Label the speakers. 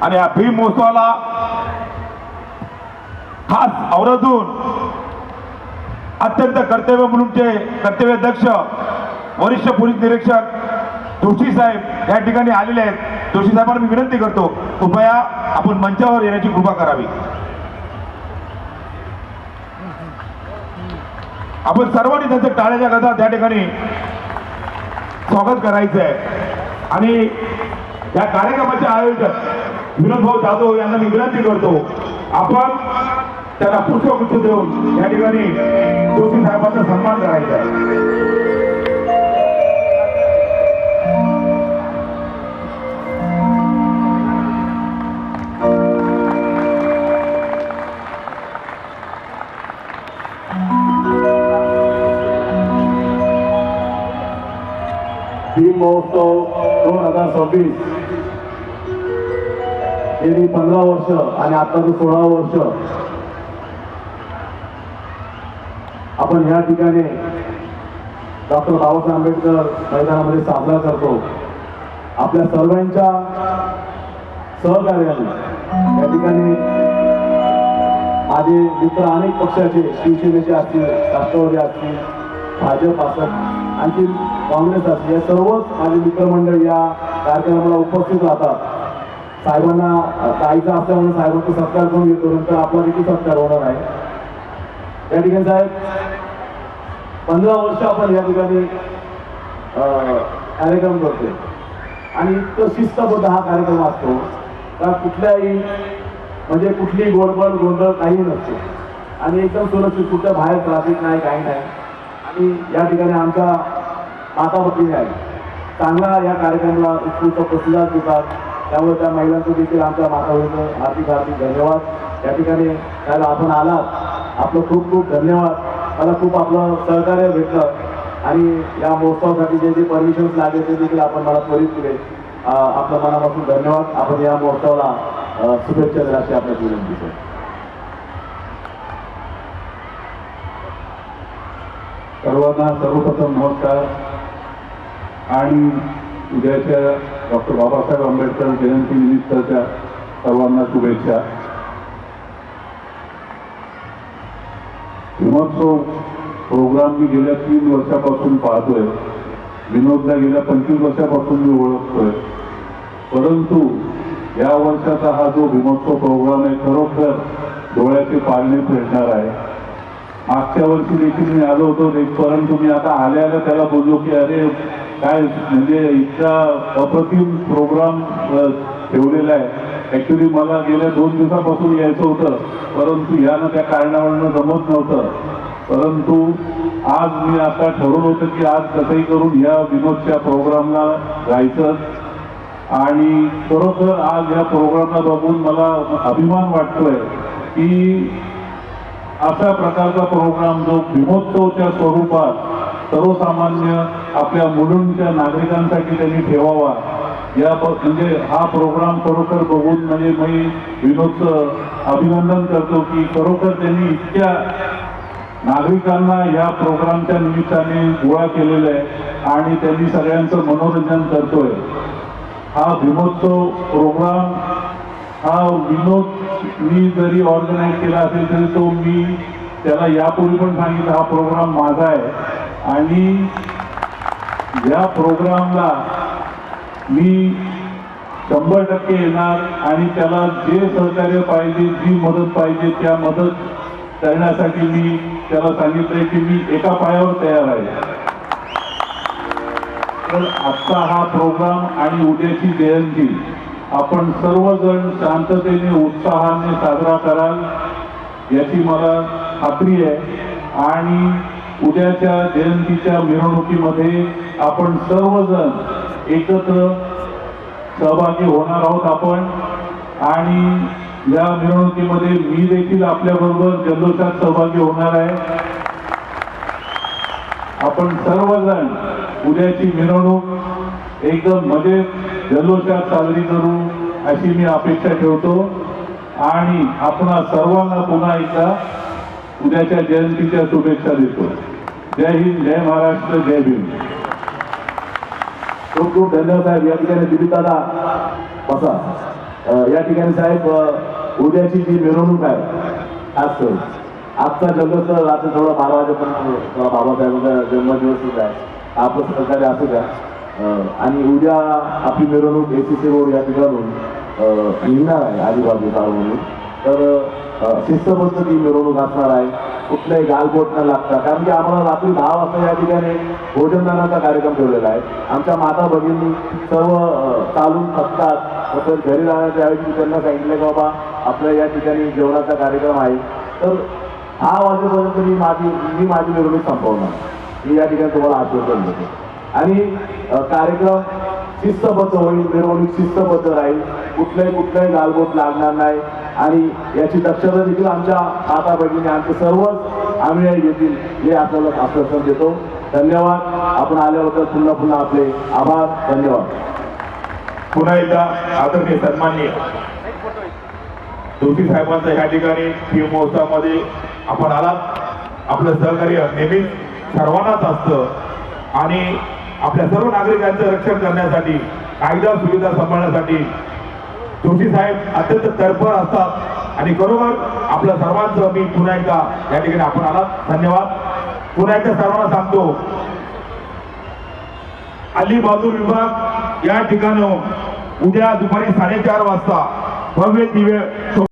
Speaker 1: आणि या भीम महोत्सवाला खास आवर्जून अत्यंत कर्तव्य मुलुंडचे कर्तव्यदक्ष वरिष्ठ पोलीस निरीक्षक जोशी साहेब या ठिकाणी आलेले आहेत। जोशी साहेबांना मी विनंती करतो, कृपया आपण मंचावर येण्याची कृपा करावी। आपण सर्वांनी त्यांचं टाळ्याच्या गजरात त्या ठिकाणी स्वागत करायचं आहे। आणि या कार्यक्रमाचे आयोजक विनोद भाऊ जाधव यांना मी विनंती करतो, आपण त्यांना पुष्पगुच्छ देऊन या ठिकाणी जोशी साहेबांचा सन्मान करायचा आहे।
Speaker 2: भीम महोत्सव 2026 गेली 15 वर्ष आणि आताचं 16 वर्ष आपण या ठिकाणी डॉक्टर बाबासाहेब आंबेडकर मैदानामध्ये साजरा करतो। आपल्या सर्वांच्या सहकार्याने या ठिकाणी माझे मित्र अनेक पक्षाचे, शिवसेनेचे असतील, राष्ट्रवादी असतील, भाजप असतील, आणखी काँग्रेस असतील, या सर्वच माझे मित्रमंडळ या कार्यक्रमाला उपस्थित राहतात। साहेबांना जायचं असल्यामुळे साहेबांचा सत्कार करून घेतो, नंतर आपला देखील सत्कार होणार आहे। या ठिकाणी साहेब 15 वर्ष आपण या ठिकाणी कार्यक्रम करतोय आणि इतकं शिस्तबद्ध हा कार्यक्रम असतो का कुठल्याही म्हणजे कुठली गोडबड गोंधळ काही नसते आणि एकदम सुरक्षित, कुठल्या बाहेर ट्रॅफिक नाही, काही नाही। आणि या ठिकाणी आमच्या माता भगिनी आहे, चांगला या कार्यक्रमाला उत्स्फूर्त प्रतिसाद देतात, त्यामुळे त्या महिलांचं देखील आमच्या माता भगिनीचं हार्दिक हार्दिक धन्यवाद। या ठिकाणी त्याला आपण आलात, आपलं खूप खूप धन्यवाद। मला खूप आपलं सहकार्य भेटलं आणि या महोत्सवासाठी जे जे परमिशन्स लागले ते देखील आपण मला त्वरित दिले, आपल्या मनापासून धन्यवाद। आपण या महोत्सवाला शुभेच्छा देण्याची आपल्या विनंती आहे।
Speaker 3: सर्वांना सर्वप्रथम नमस्कार आणि उद्याच्या डॉक्टर बाबासाहेब आंबेडकर जयंती निमित्ताच्या सर्वांना शुभेच्छा। भीमोत्सव प्रोग्राम मी गेल्या 3 वर्षापासून पाहतोय, विनोदला गेल्या 25 वर्षापासून मी ओळखतोय, परंतु या वर्षाचा हा जो भीमोत्सव प्रोग्राम आहे खरोखर डोळ्याचे पारणे फेडणार आहे। मागच्या वर्षी देखील मी आलो होतो, परंतु मी आता आल्या त्याला बोललो की अरे काय म्हणजे इतका अप्रतिम प्रोग्राम ठेवलेला आहे। ऍक्च्युली मला गेल्या 2 दिवसापासून यायचं होतं, परंतु यानं त्या कारणावरनं जमत नव्हतं। परंतु आज मी आता ठरवलं होतं की आज कसंही करून या विनोदच्या प्रोग्रामला जायचं आणि खरोखर आज या प्रोग्रामला बघून मला अभिमान वाटतोय की अशा प्रकारचा प्रोग्राम जो भीमोत्सवच्या स्वरूपात सर्वसामान्य आपल्या मुलुंडच्या नागरिकांसाठी त्यांनी ठेवावा, या म्हणजे हा प्रोग्राम खरोखर बघून म्हणजे मी विनोदचं अभिनंदन करतो की खरोखर त्यांनी इतक्या नागरिकांना या प्रोग्रामच्या निमित्ताने गोळा केलेलं आहे आणि त्यांनी सगळ्यांचं मनोरंजन करतोय। हा भीमोत्सव प्रोग्राम हा विनोद मी जरी ऑर्गनाईज केला असेल तरी तो मी त्याला यापूर्वी पण सांगितलं हा प्रोग्राम माझा आहे आणि या प्रोग्रामला मी 100% येणार आणि त्याला जे सहकार्य पाहिजे, जी मदत पाहिजे त्या मदत करण्यासाठी मी त्याला सांगितलंय की मी एका पायावर तयार आहे। तर आजचा हा प्रोग्राम आणि उद्याची जयंती आपण सर्वजण शांततेने उत्साहाने साजरा कराल याची मला खात्री आहे आणि उद्याच्या जयंतीच्या मिरवणुकीमध्ये आपण सर्वजण एकत्र सहभागी होणार आहोत आपण आणि या मिरवणुकीमध्ये मी देखील आपल्याबरोबर जल्लोषात सहभागी होणार आहे। आपण सर्वजण उद्याची मिरवणूक एकदम मजेत जल्लोषात साजरी करू अशी मी अपेक्षा ठेवतो आणि आपणा सर्वांना पुन्हा एकदा उद्याच्या जयंतीच्या शुभेच्छा देतो। जय हिंद, जय महाराष्ट्र, जय भीम।
Speaker 2: खूप खूप धन्यवाद साहेब। या ठिकाणी दिलीप दादा बसा। या ठिकाणी साहेब उद्याची जी मिरवणूक आहे खास करून आजचा जन्मोत्सव रात्री थोडा 12 वाजेपर्यंत बाबासाहेबांचा जन्मदिवसच आहे. आपलं सहकार्य असू द्या. आणि उद्या आपली मिरवणूक ACC रोड या ठिकाणून निघणार आहे आजूबाजूचा म्हणून. तर शिस्तबद्ध ती मिरवणूक असणार आहे. कुठल्याही गालबोट न लागता, कारण की आम्हाला रात्री 10 वाजता या ठिकाणी भोजनदानाचा कार्यक्रम ठेवलेला आहे. आमच्या माता भगिनी सर्व चालून थकतात, तर घरी जाण्याच्या ऐवजी त्यांना सांगितलं की बाबा आपल्या या ठिकाणी जेवणाचा कार्यक्रम आहे, तर 10 वाजेपर्यंत मी माझी मिरवणूक संपवणार, मी या ठिकाणी तुम्हाला आश्वासन देतो. आणि कार्यक्रम शिस्तबद्ध होईल, मिरवणूक शिस्तबद्ध राहील, कुठल्याही गालबोट लागणार नाही. आणि याची दक्षता देखील आमच्या माता भगिनी आमचे सर्वच अनुयायी घेतील हे आपल्याला आश्वासन देतो. धन्यवाद. आपण आल्याबद्दल पुन्हा आपले आभार. धन्यवाद.
Speaker 1: पुन्हा एकदा आदरणीय सन्माननीय जोशी साहेबांचं ह्या ठिकाणी पीएम महोत्सवामध्ये आपण आलात. आपलं सहकार्य नेहमीच सर्वांनाच असतं आणि आपल्या सर्व नागरिकांचं रक्षण करण्यासाठी, कायदा सुविधा सांभाळण्यासाठी जोशी साहेब अत्यंत तत्पर असतात आणि बरोबर आपल्या सर्वांचं मी पुन्हा एकदा या ठिकाणी आपण आलात. धन्यवाद. पुन्हा एकदा सर्वांना सांगतो, अलीबहादूर विभाग या ठिकाणी उद्या दुपारी 4:30 वाजता भव्य दिव्य